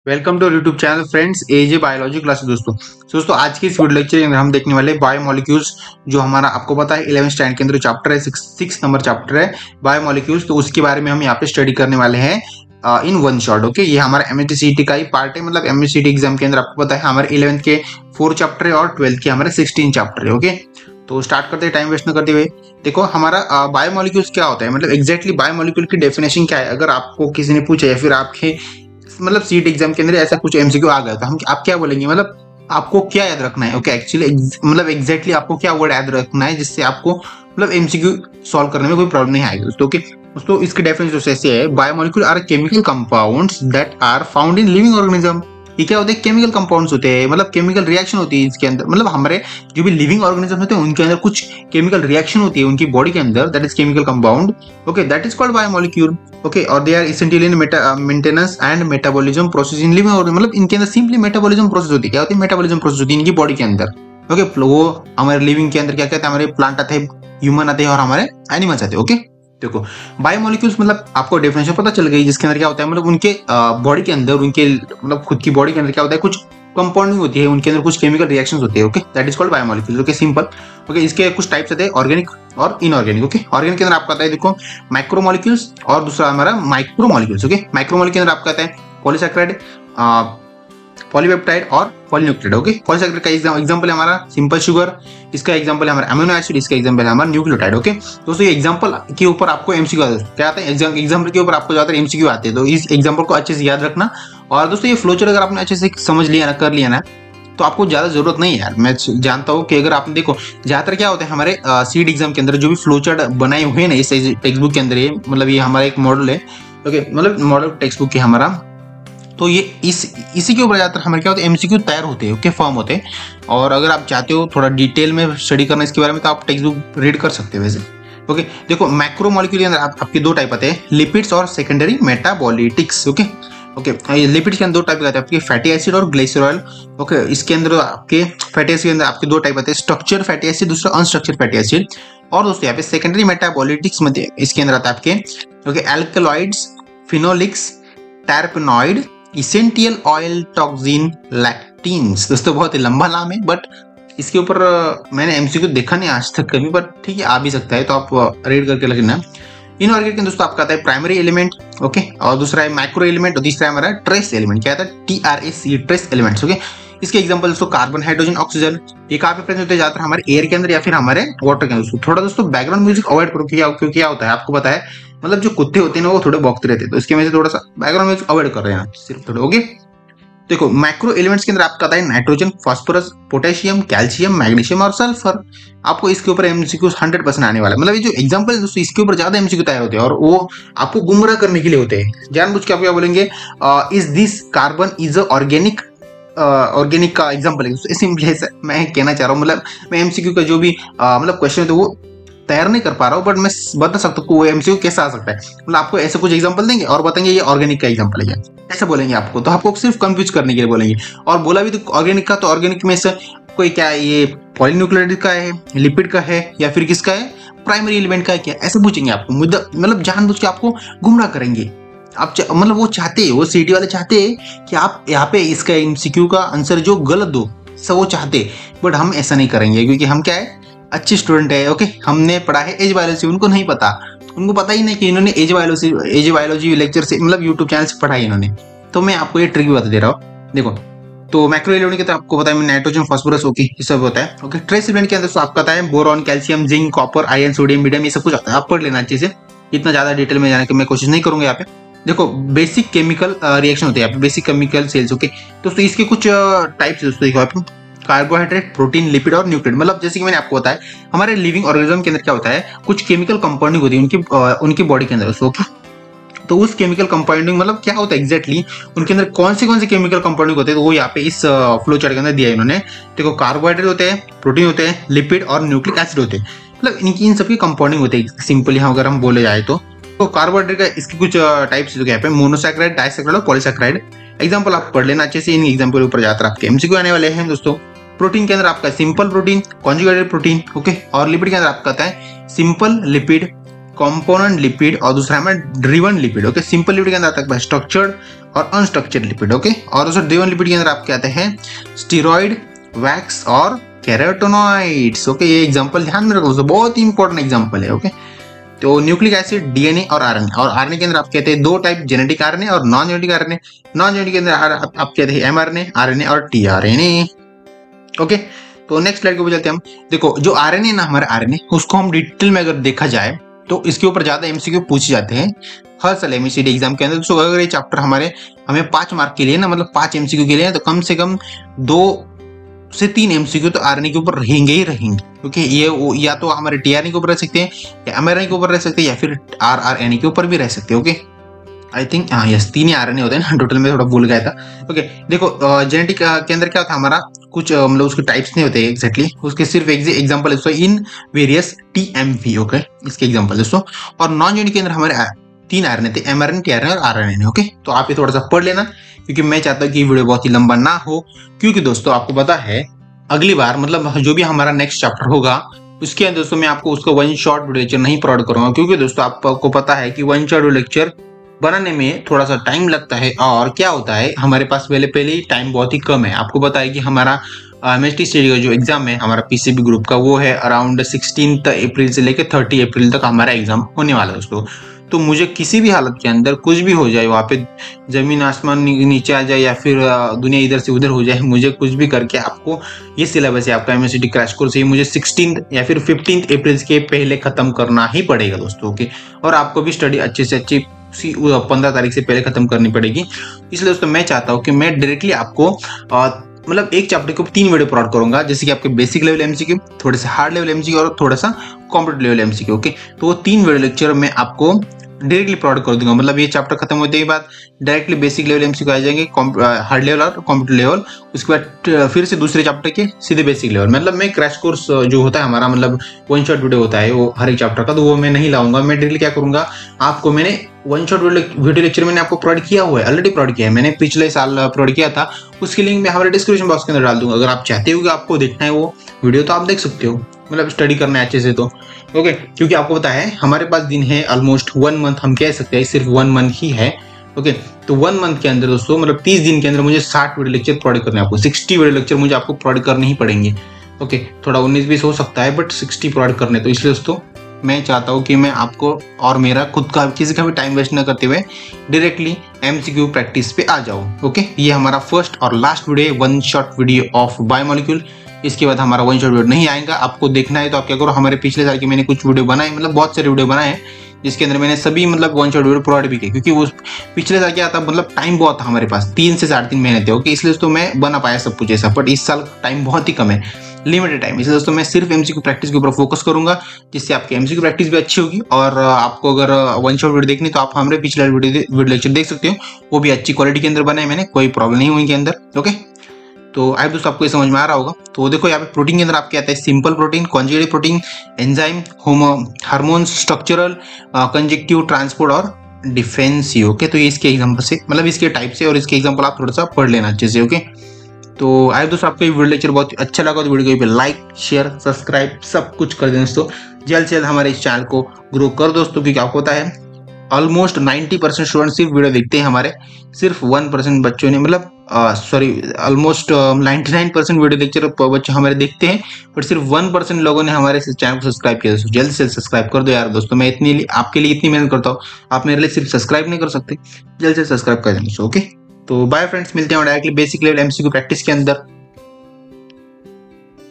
Welcome to YouTube channel friends AJ biology classes. दोस्तों आज की इस वीडियो लेक्चर के अंदर हम देखने वाले बायोमोलिक्यूल्स, जो हमारा आपको पता है 11th स्टैंडर्ड के अंदर चैप्टर है, 6 नंबर चैप्टर है बायोमोलिक्यूल्स। तो उसके बारे में हम यहाँ पे स्टडी करने वाले हैं इन वन शॉट। ओके, ये हमारा एमएचसीईटी का ही पार्ट है। मतलब एमएचसीईटी एग्जाम के अंदर आपको पता है हमारे 11th के 4 चैप्टर है और 12th के हमारे 16 चैप्टर है। ओके, तो स्टार्ट करते हैं टाइम वेस्ट न करते हुए। देखो हमारा बायोमोलिक्यूल्स क्या होता है, मतलब एग्जैक्टली बायोमोलिक्यूल की डेफिनेशन क्या है। अगर आपको किसी ने पूछा या फिर आपके मतलब सीट एग्जाम के अंदर ऐसा कुछ एमसीक्यू आ गया तो हम आप क्या बोलेंगे, मतलब आपको क्या याद रखना है। ओके, एक्चुअली मतलब एग्जैक्टली आपको क्या वर्ड याद रखना है जिससे आपको मतलब एमसीक्यू सॉल्व करने में कोई प्रॉब्लम नहीं आएगी दोस्तों। ओके दोस्तों, इसकी डेफिनेशन ऐसे है, biomolecule are chemical compounds that are found in living organism. ये क्या होते हैं, केमिकल कंपाउंड्स होते हैं, मतलब केमिकल रिएक्शन होती है इसके अंदर। मतलब हमारे जो भी लिविंग ऑर्गेनिज्म होते हैं उनके अंदर कुछ केमिकल रिएक्शन होती है उनकी बॉडी के अंदर, that is chemical compound. Okay, that is called biomolecule. Okay, और they are essential in maintenance and metabolism process in living organism. मतलब इनके अंदर सिंपली मेटाबॉलिज्म प्रोसेस होती है। क्या होती है, मेटाबॉलिज्म प्रोसेस होती है इनकी बॉडी के अंदर। ओके, वो हमारे लिविंग के अंदर क्या कहते हैं, हमारे प्लांट आते हैं, ह्यूमन आते हैं और हमारे एनिमल्स आते हैं। ओके, देखो बायोमोलिक्यूल्स मतलब आपको डेफिनेशन पता चल गई, जिसके अंदर क्या होता है, मतलब उनके बॉडी के अंदर, उनके मतलब खुद की बॉडी के अंदर क्या होता है, कुछ कंपाउंडिंग होती है, उनके अंदर कुछ केमिकल रिएक्शंस होते हैं। Okay, that is called biomolecules. Okay, simple. Okay, इसके कुछ टाइप्स आते हैं, ऑर्गेनिक और इनऑर्गेनिक। ओके, ऑर्गेनिक के अंदर आपका आता है देखो माइक्रोमोलिक्यूल्स और दूसरा हमारा माइक्रोमोलिक्यूल्स। ओके, माइक्रोमोलिक्यूल के अंदर आपका आता है पॉलीसैकेराइड, पॉलीपेप्टाइड और पॉलीन्यूक्लियोटाइड। ओके, पॉलीसैकेराइड का एग्जांपल है हमारा सिंपल शुगर, इसका एग्जांपल है हमारा अमीनो एसिड, इसका एग्जांपल है हमारा न्यूक्लियोटाइड। ओके दोस्तों, ये एग्जांपल के ऊपर आपको एमसीक्यू क्या आता है, एग्जांपल के ऊपर आपको ज्यादातर एमसीक्यू आते हैं, तो इस एग्जांपल को अच्छे से याद रखना। और दोस्तों ये फ्लोचार्ट अगर आपने अच्छे से समझ लिया ना, कर लिया ना, तो आपको ज्यादा जरूरत नहीं है यार। मैं जानता हूँ कि अगर आपने देखो ज्यादातर क्या होता है हमारे सीड एग्जाम के अंदर जो भी फ्लोचार्ट बनाए हुए हैं ना इस टेक्स्ट बुक के अंदर, ये मतलब ये हमारा एक मॉडल है। ओके, मतलब मॉडल टेक्स्ट बुक है हमारा, तो ये इसी के ऊपर ज्यादातर हमारे क्या होते हैं एमसीक्यू तैयार होते हैं। ओके, फॉर्म होते हैं। और अगर आप चाहते हो थोड़ा डिटेल में स्टडी करना इसके बारे में, तो आप टेक्स्ट बुक रीड कर सकते हो वैसे। ओके, देखो मैक्रोमोलिक्यूल के अंदर आपके दो टाइप आते हैं, लिपिड्स और सेकेंडरी मेटाबॉलिटिक्स। ओके ओके, लिपिड्स के अंदर दो टाइप आते हैं आपके, फैटी एसिड और ग्लिसरॉल। ओके, इसके अंदर आपके फैटी एसिड के अंदर आपके दो टाइप आते हैं, स्ट्रक्चर फैटी एसिड, दूसरा अनस्ट्रक्चर फैटी एसिड। और दोस्तों यहाँ पे सेकेंडरी मेटाबॉलिटिक्स में इसके अंदर आता है आपके okay alkaloids, phenolics, terpenoid, essential oil, toxin, lectins. दोस्तों बहुत ही लंबा नाम है, बट इसके ऊपर मैंने एमसीक्यू देखा नहीं आज तक कभी, पर ठीक है आ भी सकता है, तो आप रीड करके लिखना। इनऑर्गेनिक के दोस्तों आपका आता है प्राइमरी एलिमेंट। ओके, और दूसरा है माइक्रो एलिमेंट और तीसरा है हमारा ट्रेस एलिमेंट। क्या आता है, TRAC, ट्रेस एलिमेंट्स। ओके, इसके एग्जांपल दोस्तों कार्बन, हाइड्रोजन, ऑक्सीजन। ये कहाँ पे प्रेजेंट होते हैं, ज्यादातर हमारे एयर के अंदर या फिर हमारे वाटर के अंदर। थोड़ा दोस्तों बैकग्राउंड म्यूजिक अवॉइड करो, क्योंकि क्या होता है आपको पता है, मतलब जो कुत्ते होते हैं ना वो थोड़े भौंकते रहते हैं, तो इसके वजह से थोड़ा सा बैकग्राउंड म्यूजिक अवॉइड कर रहे हैं सिर्फ थोड़ा। ओके, देखो माइक्रो एलिमेंट्स के अंदर आपका आता है nitrogen, phosphorus, potassium, calcium, magnesium और सल्फर। आपको इसके ऊपर एमसीक्यू 100% आने वाला है। मतलब ये जो एग्जांपल है दोस्तों इसके ऊपर ज्यादा एमसीक्यू तैयार होते हैं और वो आपको गुमराह करने के लिए होते हैं। जानबूझ के आप क्या बोलेंगे, is this carbon is organic, organic का एग्जांपल है सिंपली मैं कहना चाह रहा हूँ। मतलब मैं एमसीक्यू का जो भी मतलब क्वेश्चन होता है वो तैयार नहीं कर पा रहा हूँ, बट मैं बता सकता हूँ वो एमसीक्यू कैसा आ सकता है। मतलब आपको ऐसे कुछ एग्जांपल देंगे और बताएंगे ये ऑर्गेनिक का एग्जांपल है, ऐसा बोलेंगे आपको, तो आपको सिर्फ कंफ्यूज करने के लिए बोलेंगे। और बोला भी तो ऑर्गेनिक का, तो ऑर्गेनिक में से कोई क्या ये पॉलीन्यूक्लियोटाइड का है, लिपिड का है या फिर किसका है, प्राइमरी एलिमेंट का है क्या, ऐसे पूछेंगे आपको। मतलब जानबूझ के आपको गुमराह करेंगे। आप मतलब वो चाहते हैं, वो सीटी वाले चाहते हैं कि आप यहाँ पे इसका एमसीक्यू का आंसर जो गलत दो, सब वो चाहते, बट हम ऐसा नहीं करेंगे क्योंकि हम क्या है अच्छे स्टूडेंट है। ओके, हमने पढ़ा है एज बायोलॉजी, उनको नहीं पता, उनको पता ही नहीं कि इन्होंने एज बायोलॉजी लेक्चर से मतलब यूट्यूब चैनल से पढ़ा है इन्होंने। तो मैं आपको ये ट्रिक भी बता दे रहा हूँ। देखो तो मैक्रो एलिमेंट के तो आपको पता है नाइट्रोजन, फास्फोरस, ओके ये सब होता है। ओके, ट्रेस एलिमेंट के अंदर तो आपका आता है boron, calcium, zinc, copper, iron, sodium, medium, ये सब कुछ आता है। आप पढ़ लेना अच्छे से, इतना ज्यादा डिटेल में जाने की मैं कोशिश नहीं करूंगा यहाँ पे। देखो बेसिक केमिकल रिएक्शन होते हैं यहाँ पे, बेसिक केमिकल सेल्स। ओके दोस्तों, इसके कुछ टाइप्स दोस्तों देखो आप, कार्बोहाइड्रेट, प्रोटीन, लिपिड और न्यूट्रिएंट। मतलब जैसे कि मैंने आपको बताया हमारे लिविंग ऑर्गेनिज्म के अंदर क्या होता है, कुछ केमिकल कंपाउंडिंग होती है उनकी बॉडी के अंदर। ओके, तो उस केमिकल कंपाउंडिंग मतलब क्या होता है एग्जैक्टली, उनके अंदर कौन से केमिकल कंपाउंडिंग होते हैं, तो वो यहाँ पे इस फ्लो चार्ट के अंदर दिया है इन्होंने। देखो कार्बोहाइड्रेट होते हैं, प्रोटीन होते हैं, लिपिड और न्यूक्लिक एसिड होते हैं। मतलब इनकी इन सबकी कंपाउंडिंग होते हैं सिंपली अगर हम बोले जाए तो कार्बोहाइड्रेट का इसके कुछ टाइप्स यहाँ पे मोनोसैकेराइड, डाइसैकेराइड और पॉलीसैकेराइड। एग्जांपल आप पढ़ लेना अच्छे से, इन एग्जांपल ऊपर जाकर आपके एमसीक्यू आने वाले हैं दोस्तों। प्रोटीन के अंदर आपका simple protein, conjugated protein. Okay, और लिपिड के अंदर आपका आता है सिंपल लिपिड, कंपोनेंट लिपिड और दूसरा है driven lipid. Okay, simple lipid के अंदर आता है स्ट्रक्चर्ड और अनस्ट्रक्चर्ड लिपिड। ओके, और दोस्तों डे 1 लिपिड के अंदर आपके आते हैं स्टीरॉइड, वैक्स और कैरोटेनॉइड्स। ओके, ये एग्जांपल ध्यान में रखो दोस्तों, बहुत ही इंपॉर्टेंट एग्जांपल है। ओके, तो न्यूक्लिक एसिड, डीएनए और आरएनए, और आरएनए के अंदर आप कहते हैं दो टाइप, जेनेटिक आरएनए और non genetic RNA. Non genetic के अंदर आप कहते हैं एमआरएनए, आरएनए और टीआरएनए। ओके, तो नेक्स्ट स्लाइड के ऊपर चलते हैं हम। देखो जो आरएनए ना, हमारे आरएनए, उसको हम डिटेल में अगर देखा जाए तो इसके ऊपर ज्यादा एमसीक्यू पूछे जाते हैं हर साल एमएससीडी एग्जाम के अंदर। तो अगर ये चैप्टर हमें 5 मार्क के लिए ना, मतलब 5 एमसीक्यू के लिए, तो कम से कम 2 से 3 एमसीक्यू तो आरएनए के ऊपर रहेंगे ही रहेंगे। क्योंकि ये या तो हमारे टीआरएनए के ऊपर रह सकते हैं, या एमआरएनए के ऊपर रह सकते हैं, या फिर आरआरएनए के ऊपर भी रह सकते हैं। ओके, आई थिंक हाँ यस 3 ही आरएनए होते हैं ना, टोटल में थोड़ा भूल गया था। ओके, देखो जेनेटिक के अंदर क्या होता है हमारा, कुछ मतलब उसके टाइप्स नहीं होते एग्जैक्टली, उसके सिर्फ एग्जांपल है इन वेरियस टीएमवी। ओके, इसके एग्जांपल दोस्तों। और नॉन जेनेटिक के अंदर हमारे 3 आरएनए थे, एमआरएनए, टीआरएनए और आरएनए। ओके, तो आप ये थोड़ा सा पढ़ लेना, क्योंकि मैं चाहता हूँ कि वीडियो बहुत ही लंबा ना हो। क्योंकि दोस्तों आपको पता है अगली बार मतलब जो भी हमारा नेक्स्ट चैप्टर होगा उसके अंदर दोस्तों मैं आपको उसका वन शॉट वीडियो लेक्चर नहीं प्रोवाइड करूंगा। क्योंकि दोस्तों आपको पता है कि वन शॉट वीडियो लेक्चर बनाने में थोड़ा सा टाइम लगता है, और क्या होता है हमारे पास पहले ही टाइम बहुत ही कम है। आपको पता है कि हमारा एमएसटी स्टडी का जो एग्जाम है हमारा पीसीबी ग्रुप का, वो है अराउंड 16 अप्रैल से लेकर 30 अप्रैल तक हमारा एग्जाम होने वाला है दोस्तों। तो मुझे किसी भी हालत के अंदर कुछ भी हो जाए, वहाँ पे जमीन आसमान नीचे आ जाए, या फिर दुनिया इधर से उधर हो जाए, मुझे कुछ भी करके आपको ये सिलेबस है आपका एमएससीडी क्रैश कोर्स है, मुझे 16 या फिर 15 अप्रैल के पहले खत्म करना ही पड़ेगा दोस्तों। ओके, और आपको भी स्टडी अच्छे से अच्छी 15 तारीख से पहले खत्म करनी पड़ेगी। इसलिए दोस्तों मैं चाहता हूँ कि मैं डायरेक्टली आपको मतलब एक चैप्टर के ऊपर 3 वीडियो प्रोवाइड करूंगा, जैसे कि आपके बेसिक लेवल एमसीक्यू, थोड़े से हार्ड लेवल एमसीक्यू और थोड़ा सा कॉम्पिटेटिव लेवल एमसीक्यू। ओके, तो वो 3 वीडियो लेक्चर मैं आपको डायरेक्टली प्रोवाइड कर दूंगा। मतलब ये चैप्टर खत्म होते ही बाद डायरेक्टली बेसिक लेवल एमसीक्यू आ जाएंगे, हार्ड लेवल और कॉम्पिटेटिव लेवल, उसके बाद फिर से दूसरे चैप्टर के सीधे बेसिक लेवल। मतलब मैं क्रैश कोर्स जो होता है हमारा, मतलब वन शॉट वीडियो होता है वो हर एक चैप्टर का, तो वो मैं नहीं लाऊंगा। मैं डायरेक्टली क्या करूंगा, आपको मैंने वन शॉट वीडियो लेक्चर मैंने आपको प्रोवाइड किया हुआ है, ऑलरेडी प्रोवाइड किया है, मैंने पिछले साल प्रोवाइड किया था। उसकी लिंक मैं हमारे डिस्क्रिप्शन बॉक्स के अंदर डाल दूंगा। अगर आप चाहते हो कि आपको देखना है वो वीडियो तो आप देख सकते हो, मतलब स्टडी करना है अच्छे से तो। ओके, क्योंकि आपको पता है हमारे पास दिन है ऑलमोस्ट 1 मंथ, हम कह सकते हैं सिर्फ 1 मंथ ही है। ओके, तो 1 मंथ के अंदर दोस्तों मतलब 30 दिन के अंदर मुझे 60 वीडियो लेक्चर प्रोवाइड करने हैं आपको, 60 वीडियो लेक्चर मुझे आपको प्रोवाइड करने ही पड़ेंगे। ओके, थोड़ा 19-20 हो सकता है, बट 60 प्रोवाइड करने। तो इसलिए दोस्तों मैं चाहता हूँ कि मैं आपको और मेरा खुद का किसी का भी टाइम वेस्ट न करते हुए डायरेक्टली एमसीक्यू प्रैक्टिस पे आ जाऊँ। ओके, ये हमारा फर्स्ट और last video, one shot video of biomolecule. इसके बाद हमारा वन शॉट वीडियो नहीं आएगा। आपको देखना है तो आप क्या करो, हमारे पिछले साल के मैंने कुछ वीडियो बनाए, मतलब बहुत सारे वीडियो बनाए हैं, जिसके अंदर मैंने सभी मतलब वन शॉट वीडियो प्रोवाइड भी किए। क्योंकि वो पिछले साल क्या था, मतलब टाइम बहुत था हमारे पास, 3 से 3.5 महीने थे। ओके, इसलिए दोस्तों मैं बना पाया सब कुछ ऐसा, बट इस साल टाइम बहुत ही कम है, लिमिटेड टाइम। इसलिए दोस्तों मैं सिर्फ एमसीक्यू प्रैक्टिस के ऊपर फोकस करूंगा, जिससे आपकी एमसीक्यू प्रैक्टिस भी अच्छी होगी। और आपको अगर वन शॉट वीडियो देखनी तो आप हमारे पिछले वीडियो लेक्चर देख सकते हो, वो भी अच्छी क्वालिटी के अंदर बनाए मैंने, कोई प्रॉब्लम नहीं हुई के अंदर। ओके, तो आई दोस्तों आपको ये समझ में आ रहा होगा। तो देखो यहाँ पे प्रोटीन के अंदर आपके आता है simple protein, conjugated protein, enzyme, hormones, structural, conjunctive, transport और डिफेंसिव। ओके, तो ये इसके एग्जांपल से, मतलब इसके टाइप से, और इसके एग्जांपल आप थोड़ा सा पढ़ लेना अच्छे से। ओके, तो आई दोस्तों आपको ये वीडियो लेक्चर बहुत अच्छा लगा तो वीडियो को लाइक, शेयर, सब्सक्राइब सब कुछ कर दें दोस्तों। जल्द से जल्द हमारे इस चैनल को ग्रो कर दोस्तों, क्योंकि आपको पता है ऑलमोस्ट 90% स्टूडेंट सिर्फ वीडियो देखते हैं हमारे, सिर्फ 1% बच्चों ने, मतलब सॉरी ऑलमोस्ट 99% वीडियो लेक्चर बच्चे हमारे देखते हैं, बट सिर्फ 1% लोगों ने हमारे चैनल को सब्सक्राइब किया। दोस्तों जल्द से सब्सक्राइब कर दो यार दोस्तों, मैं इतनी आपके लिए इतनी मेहनत करता हूँ, आप मेरे लिए सिर्फ सब्सक्राइब नहीं कर सकते, जल्द से सब्सक्राइब कर दें दोस्तों। ओके, तो बाय फ्रेंड्स, मिलते हैं directly basic level MCQ practice के अंदर।